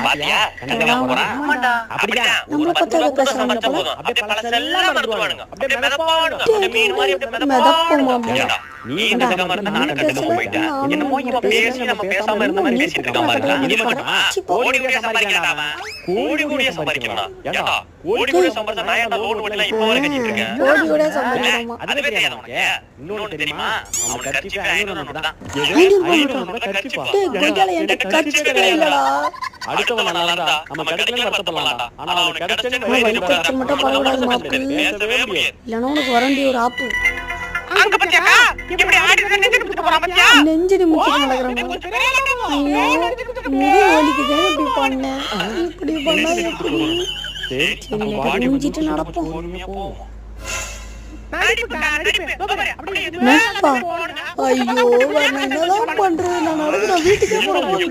பாத்தியா கணக்கா போறான் அப்படிதான் நம்மள பத்த பேசுறாங்க போல அப்படியே பழசெல்லாம் மறந்துடுவானுங்க அப்படியே மிதப்பானுங்க அப்படியே மீன் மாதிரி அப்படியே மிதப்பானுங்க நீ இந்த கமர நான் கண்டது போயிட்டா என்னமோ இவ பேசி நம்ம பேசாம இருந்த மாதிரி பேசிட்டு இருக்கான் பாருங்க இனி மட்டும் கோடி கோடி சம்பாதிக்கறான் கோடி கோடி சம்பாதிக்கறான் ஏண்டா கோடி கோடி சம்பாதிச்சா நான் ஏன்டா லோன் ஓட்டல இப்போ வரை கட்டிட்டு இருக்கேன் கோடி கோடி சம்பாதிக்கறாமா அதுவே தெரியாத உனக்கு இன்னொன்னு தெரியுமா அவன் கட்சிக்கு 500 நோட்டு தான் 500 நோட்டு கட்சிப்பா டேய் கோடியால என்கிட்ட கட்சியே இல்லடா அடுத்தவன் நல்லா இருந்தா நம்ம கிடைக்கலன்னு வருத்தப்படலாம்டா ஆனா அவனுக்கு கிடைச்சது வயித்து மட்டும் பரவாயில்லை மாப்பு பேசவே முடியாது இல்லனா உனக்கு வரண்டி ஒரு ஆப்பு அங்க பத்தியாக்கா இப்படி ஆடிட்டு நெஞ்சு குத்து போறா பத்தியா நெஞ்சு நிமித்தி நடக்கறமா ஐயோ வலிக்குதே இப்படி பண்ண இப்படி பண்ணா எப்படி சரி பாடி முடிஞ்சிட்டு நடப்போம் நடிப்பா ஐயோ நான் என்னதான் பண்றது நான் வீட்டுக்கே போறேன்